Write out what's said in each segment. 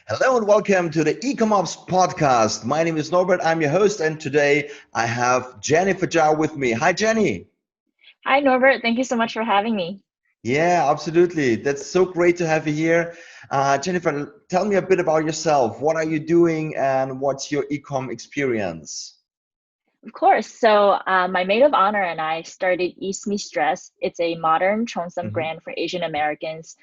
Hello and welcome to the eCommerce podcast. My name is Norbert. I'm your host, and today I have Jennifer Qiao with me. Hi, Jenny. Hi, Norbert. Thank you so much for having me. Yeah, absolutely. That's so great to have you here. Jennifer, tell me a bit about yourself. What are you doing and what's your ecom experience? Of course. My maid of honor and I started East Me Dress. It's a modern Cheongsam Mhm. brand for Asian Americans.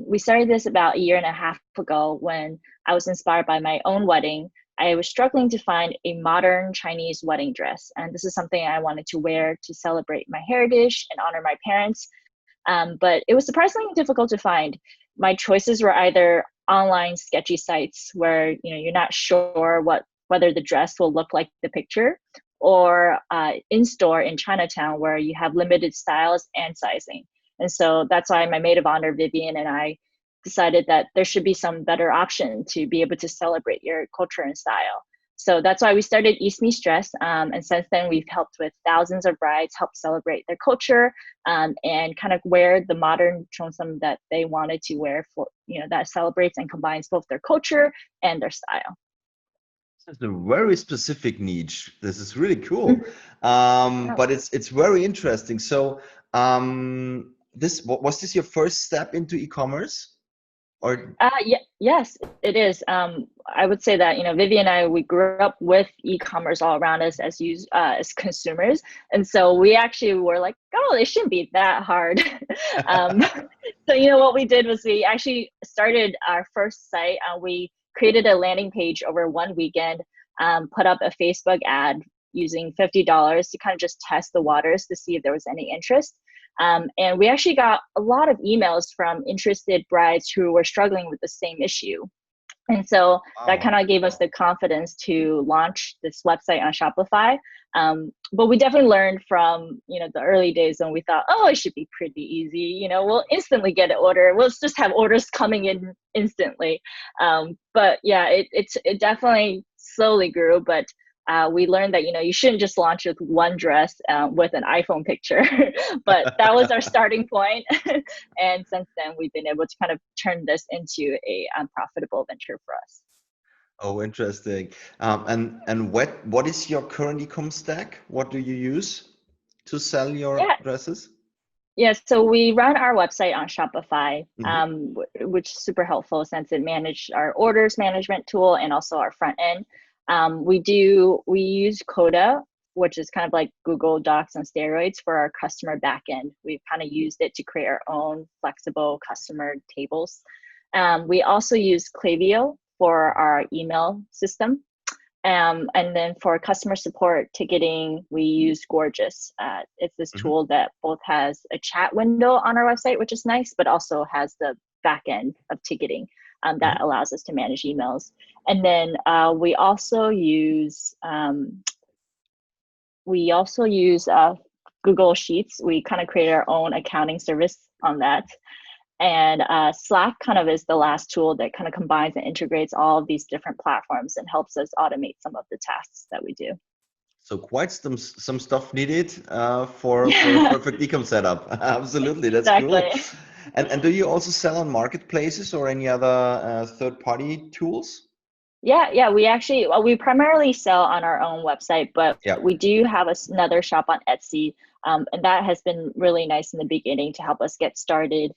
We started this about a year and a half ago when I was inspired by my own wedding. I was struggling to find a modern Chinese wedding dress, and this is something I wanted to wear to celebrate my heritage and honor my parents. But it was surprisingly difficult to find. My choices were either online sketchy sites where you're not sure whether the dress will look like the picture, or in store in Chinatown where you have limited styles and sizing. And so that's why my maid of honor Vivian and I decided that there should be some better option to be able to celebrate your culture and style. So that's why we started East Me Dress, and since then we've helped with thousands of brides help celebrate their culture, and kind of wear the modern cheongsam that they wanted to wear, for that celebrates and combines both their culture and their style. This is a very specific niche. This is really cool, Mhm. but it's very interesting. So, this was this your first step into e-commerce, or? Yes, it is. I would say that Vivian and I, we grew up with e-commerce all around us as consumers, and so we actually were like, oh, it shouldn't be that hard. um, so what we did was we actually started our first site. We created a landing page over one weekend, put up a Facebook ad using $50 to kind of just test the waters to see if there was any interest. And we actually got a lot of emails from interested brides who were struggling with the same issue. And so that Wow. kind of gave us the confidence to launch this website on Shopify. But we definitely learned from the early days when we thought, oh, it should be pretty easy. We'll instantly get an order. We'll just have orders coming in instantly. But yeah, it definitely slowly grew. But we learned that you shouldn't just launch with one dress with an iPhone picture. But that was our starting point. And since then, we've been able to kind of turn this into a profitable venture for us. Oh, interesting. And what is your current e-com stack? What do you use to sell your Yeah, dresses? yeah. So we run our website on Shopify, Hmm. which is super helpful since it managed our orders management tool and also our front end. We use Coda, which is kind of like Google Docs on steroids for our customer backend. We've kind of used it to create our own flexible customer tables. We also use Klaviyo for our email system. And then for customer support ticketing, we use Gorgeous. It's this Hmm. tool that both has a chat window on our website, which is nice, but also has the back end of ticketing that Hmm. allows us to manage emails. And then we also use Google Sheets. We kind of created our own accounting service on that. And Slack kind of is the last tool that kind of combines and integrates all of these different platforms and helps us automate some of the tasks that we do. So quite some stuff needed for a Yeah, perfect e-com setup. Absolutely, that's cool. exactly. And do you also sell on marketplaces or any other third-party tools? Yeah. We primarily sell on our own website, but Yeah. we do have another shop on Etsy, and that has been really nice in the beginning to help us get started,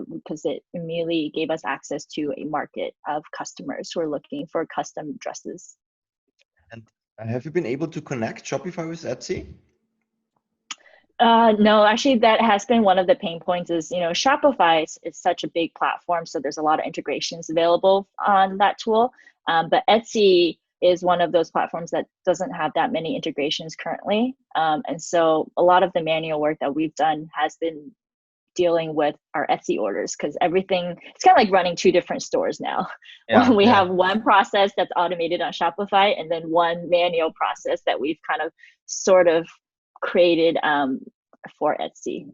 because it immediately gave us access to a market of customers who are looking for custom dresses. And have you been able to connect Shopify with Etsy? No, actually, that has been one of the pain points. Is Shopify is such a big platform, so there's a lot of integrations available on that tool. But Etsy is one of those platforms that doesn't have that many integrations currently, and so a lot of the manual work that we've done has been dealing with our Etsy orders, because everything, it's kind of like running two different stores now. Yeah, We yeah. have one process that's automated on Shopify, and then one manual process that we've kind of sort of created for Etsy.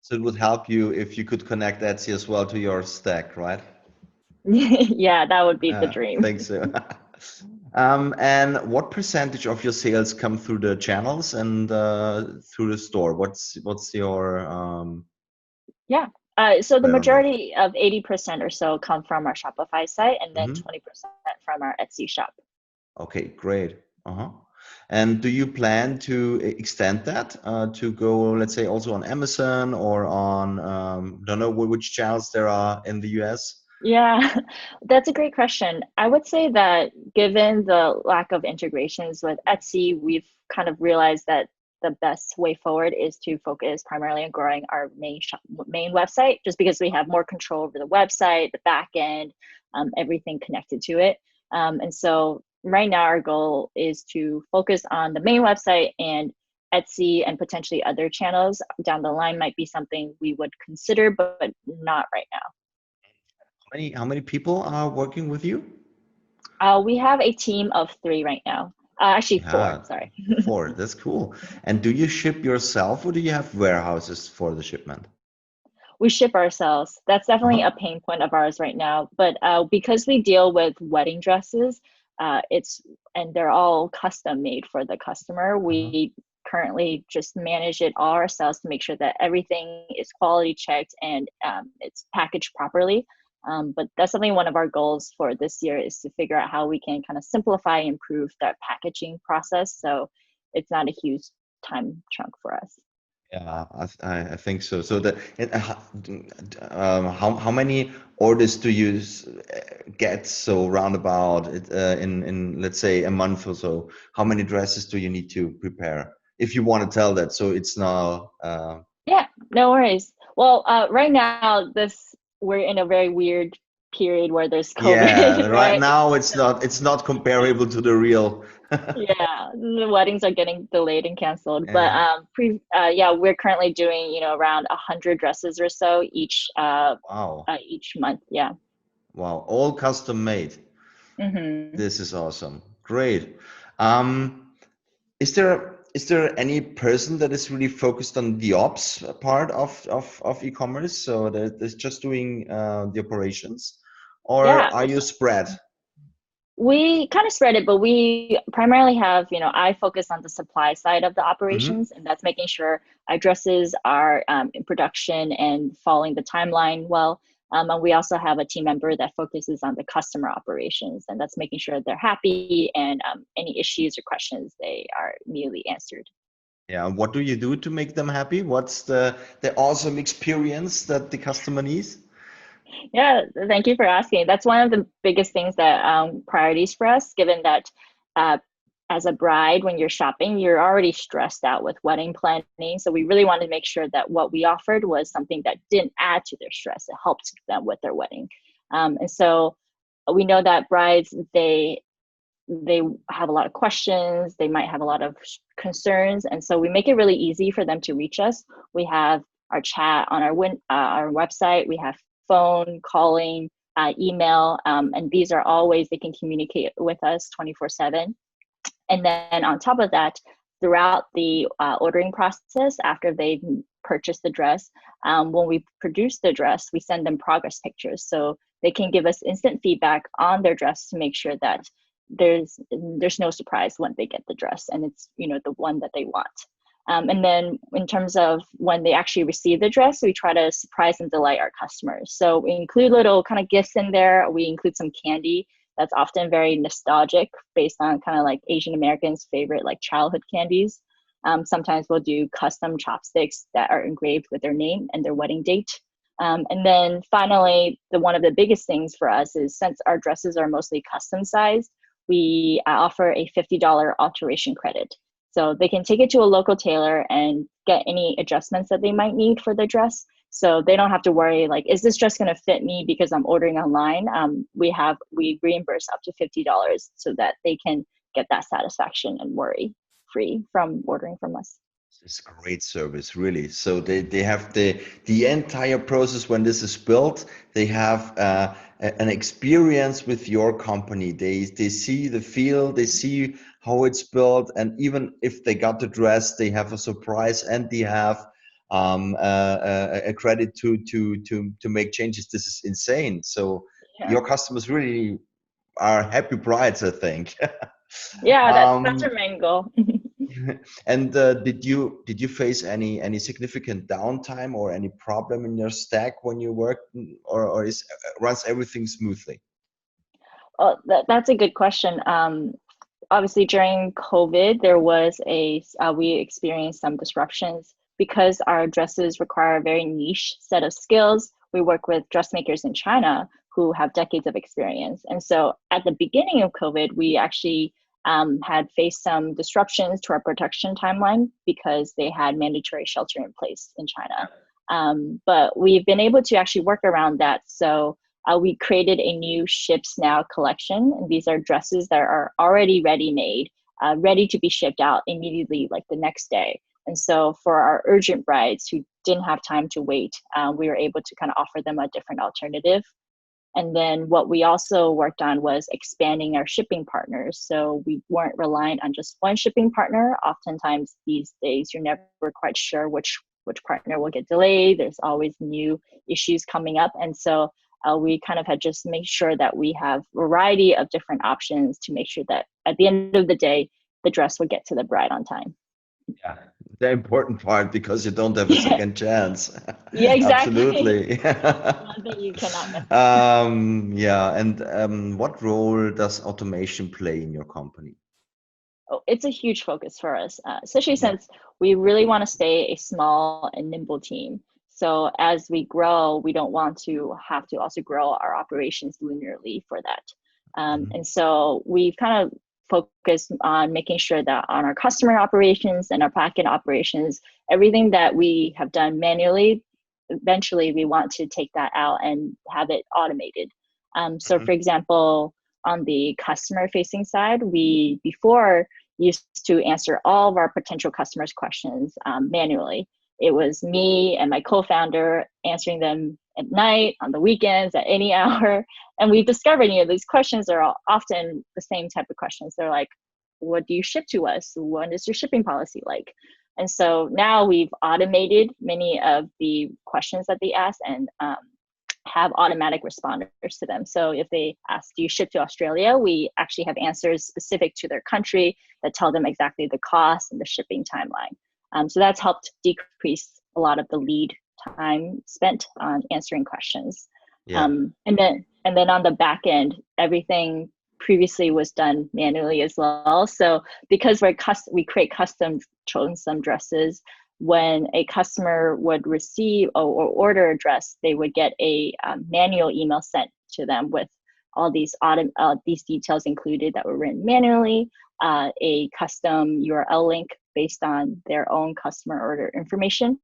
So it would help you if you could connect Etsy as well to your stack, right? Yeah, that would be the dream. Thanks. And what percentage of your sales come through the channels and through the store? What's your Yeah. So the I don't know. majority of 80% or so come from our Shopify site, and then Hmm. 20% from our Etsy shop. Okay, great. Uh-huh. And do you plan to extend that to go, let's say, also on Amazon or on, don't know which channels there are in the US? Yeah, that's a great question. I would say that given the lack of integrations with Etsy, we've kind of realized that the best way forward is to focus primarily on growing our main website, just because we have more control over the website, the back end, everything connected to it. And so right now our goal is to focus on the main website, and Etsy and potentially other channels down the line might be something we would consider, but not right now. How many people are working with you? We have a team of three right now. Actually, four, Yeah, sorry. four. That's cool. And do you ship yourself or do you have warehouses for the shipment? We ship ourselves. That's definitely a Uh-huh. pain point of ours right now. But because we deal with wedding dresses, it's and they're all custom made for the customer. Uh-huh. We currently just manage it all ourselves to make sure that everything is quality checked and it's packaged properly. But that's something one of our goals for this year is to figure out how we can kind of simplify and improve that packaging process so it's not a huge time chunk for us. Yeah, I think so. So how many orders do you get so roundabout in let's say a month or so? How many dresses do you need to prepare? If you want to tell that, so it's now Yeah, no worries. Well, right now, this we're in a very weird period where there's yeah, COVID, right right? now it's not comparable to the real. Yeah, the weddings are getting delayed and canceled. But Yeah. yeah, we're currently doing around 100 dresses or so Wow. each month. Yeah. Wow. All custom made. Hmm. This is awesome. Great. Um, is there any person that is really focused on the ops part of e-commerce? So that is just doing the operations, or Yeah. are you spread? We kind of spread it, but we primarily have, I focus on the supply side of the Hmm. operations, and that's making sure our dresses are in production and following the timeline well. And we also have a team member that focuses on the customer operations, and that's making sure they're happy and any issues or questions, they are immediately answered. Yeah. What do you do to make them happy? What's the awesome experience that the customer needs? Yeah, thank you for asking. That's one of the biggest things that priorities for us, given that uh, as a bride, when you're shopping, you're already stressed out with wedding planning. So we really wanted to make sure that what we offered was something that didn't add to their stress. It helped them with their wedding. And so we know that brides, they have a lot of questions, they might have a lot of concerns, and so we make it really easy for them to reach us. We have our chat on our website, we have phone calling, email, and these are all ways they can communicate with us 24/7. And then on top of that, throughout the ordering process, after they've purchased the dress, when we produce the dress, we send them progress pictures. So they can give us instant feedback on their dress to make sure that there's no surprise when they get the dress and it's the one that they want. And then in terms of when they actually receive the dress, we try to surprise and delight our customers. So we include little kind of gifts in there. We include some candy that's often very nostalgic based on kind of like Asian Americans' favorite like childhood candies. Sometimes we'll do custom chopsticks that are engraved with their name and their wedding date. And then finally, one of the biggest things for us is since our dresses are mostly custom sized, we offer a $50 alteration credit. So they can take it to a local tailor and get any adjustments that they might need for the dress. So they don't have to worry like, is this dress going to fit me because I'm ordering online? We reimburse up to $50 so that they can get that satisfaction and worry free from ordering from us. It's a great service, really. So they have the entire process when this is built. They have an experience with your company. They see the feel, they see how it's built, and even if they got the dress, they have a surprise and they have a credit to make changes. This is insane. So Yeah. your customers really are happy brides, I think. Yeah, that's um, our main goal. And did you face any significant downtime or any problem in your stack when you work, or is runs everything smoothly? Oh, that's a good question. Obviously during COVID, there was we experienced some disruptions because our dresses require a very niche set of skills. We work with dressmakers in China who have decades of experience. And so at the beginning of COVID, we actually had faced some disruptions to our production timeline because they had mandatory shelter in place in China. But we've been able to actually work around that. So we created a new Ships Now collection. And these are dresses that are already ready-made, ready to be shipped out immediately, like the next day. And so for our urgent brides who didn't have time to wait, we were able to kind of offer them a different alternative. And then what we also worked on was expanding our shipping partners. So we weren't reliant on just one shipping partner. Oftentimes these days, you're never quite sure which partner will get delayed. There's always new issues coming up. And so we kind of had just made sure that we have a variety of different options to make sure that at the end of the day, the dress would get to the bride on time. Yeah, the important part, because you don't have a Yeah, second chance. yeah, exactly. Absolutely. One thing you cannot mess up. Yeah, and what role does automation play in your company? Oh, it's a huge focus for us, especially Yeah. since we really want to stay a small and nimble team. So as we grow, we don't want to have to also grow our operations linearly for that. Mhm. And so we've kind of focused on making sure that on our customer operations and our backend operations, everything that we have done manually, eventually we want to take that out and have it automated. So Mhm. for example, on the customer facing side, we before used to answer all of our potential customers' questions manually. It was me and my co-founder answering them at night, on the weekends, at any hour. And we discovered, these questions are often the same type of questions. They're like, what do you ship to us? What is your shipping policy like? And so now we've automated many of the questions that they ask and have automatic responders to them. So if they ask, do you ship to Australia? We actually have answers specific to their country that tell them exactly the cost and the shipping timeline. So that's helped decrease a lot of the lead time spent on answering questions. Yeah. And then on the back end, everything previously was done manually as well. So because we create custom chosen dresses, when a customer would receive or order a dress, they would get a manual email sent to them with all these details included that were written manually, a custom URL link based on their own customer order information.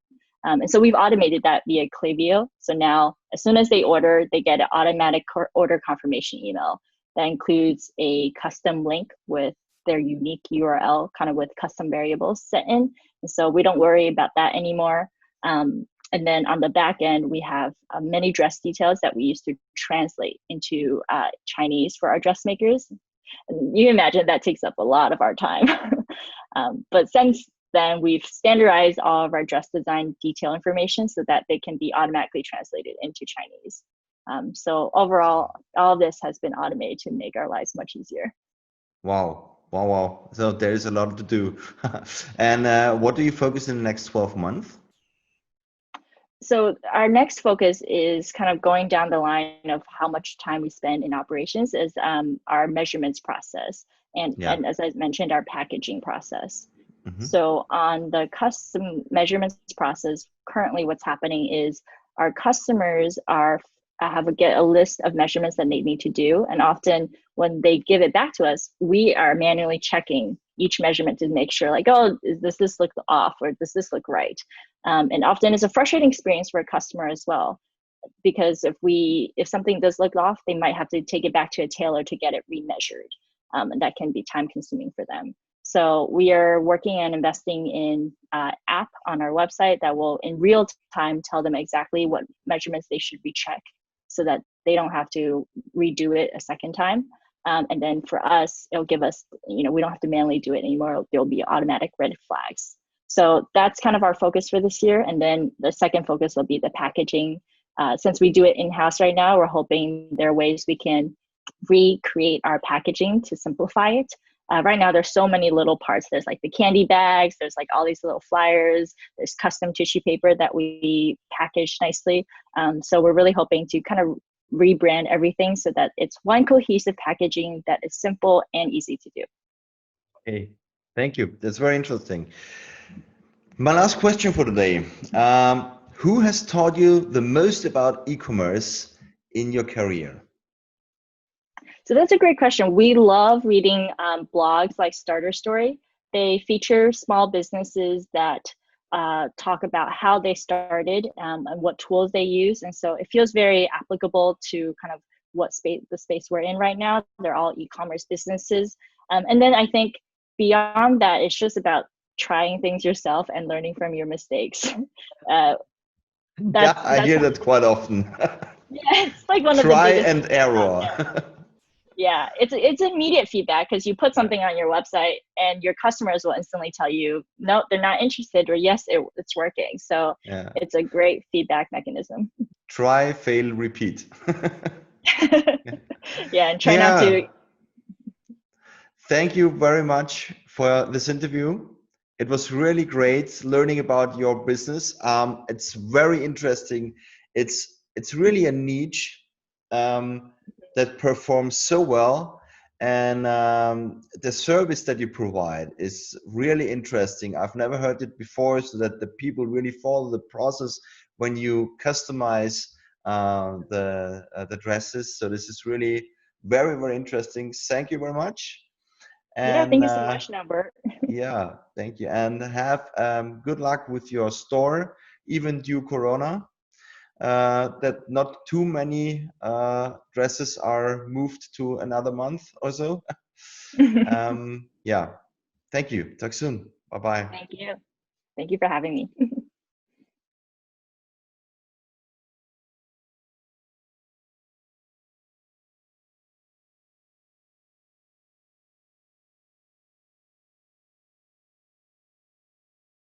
And so we've automated that via Klaviyo. So now, as soon as they order, they get an automatic order confirmation email that includes a custom link with their unique URL, kind of with custom variables set in. And so we don't worry about that anymore. And then on the back end, we have many dress details that we use to translate into Chinese for our dressmakers. And you imagine that takes up a lot of our time. But since then, we've standardized all of our dress design detail information so that they can be automatically translated into Chinese. So overall, all of this has been automated to make our lives much easier. Wow. Wow. Wow. So there is a lot to do. And what do you focus in the next 12 months? So our next focus is kind of going down the line of how much time we spend in operations is our measurements process. Yeah. And as I mentioned, our packaging process. Hmm. So on the custom measurements process, currently what's happening is our customers get a list of measurements that they need to do. And often when they give it back to us, we are manually checking each measurement to make sure like, oh, does this look off or does this look right? And often it's a frustrating experience for a customer as well, because if something does look off, they might have to take it back to a tailor to get it remeasured. And that can be time consuming for them. So we are working on investing in an app on our website that will in real time tell them exactly what measurements they should recheck so that they don't have to redo it a second time. And then for us, it'll give us, we don't have to manually do it anymore. There'll be automatic red flags. So that's kind of our focus for this year. And then the second focus will be the packaging. Since we do it in-house right now, we're hoping there are ways we can recreate our packaging to simplify it. Right now, there's so many little parts. There's like the candy bags, there's like all these little flyers, there's custom tissue paper that we package nicely. So we're really hoping to kind of rebrand everything so that it's one cohesive packaging that is simple and easy to do. Okay, thank you. That's very interesting. My last question for today. Who has taught you the most about e-commerce in your career? So that's a great question. We love reading blogs like Starter Story. They feature small businesses that talk about how they started and what tools they use. And so it feels very applicable to kind of the space we're in right now. They're all e-commerce businesses. And then I think beyond that, it's just about trying things yourself and learning from your mistakes. Yeah, I hear that quite often. Yeah, it's like one of the Try biggest and error. Yeah, it's immediate feedback because you put something on your website and your customers will instantly tell you, no, they're not interested, or yes, it's working. So Yeah. it's a great feedback mechanism. Try, fail, repeat. Yeah, and try not to. Yeah. Thank you very much for this interview. It was really great learning about your business. It's very interesting. It's really a niche that performs so well, and the service that you provide is really interesting. I've never heard it before, so that the people really follow the process when you customize the dresses. So this is really very, very interesting. Thank you very much. Yeah, And thank you so much, Norbert. yeah, thank you. And have good luck with your store, even due Corona. That not too many dresses are moved to another month or so. Yeah, thank you. Talk soon. Bye bye. Thank you. Thank you for having me.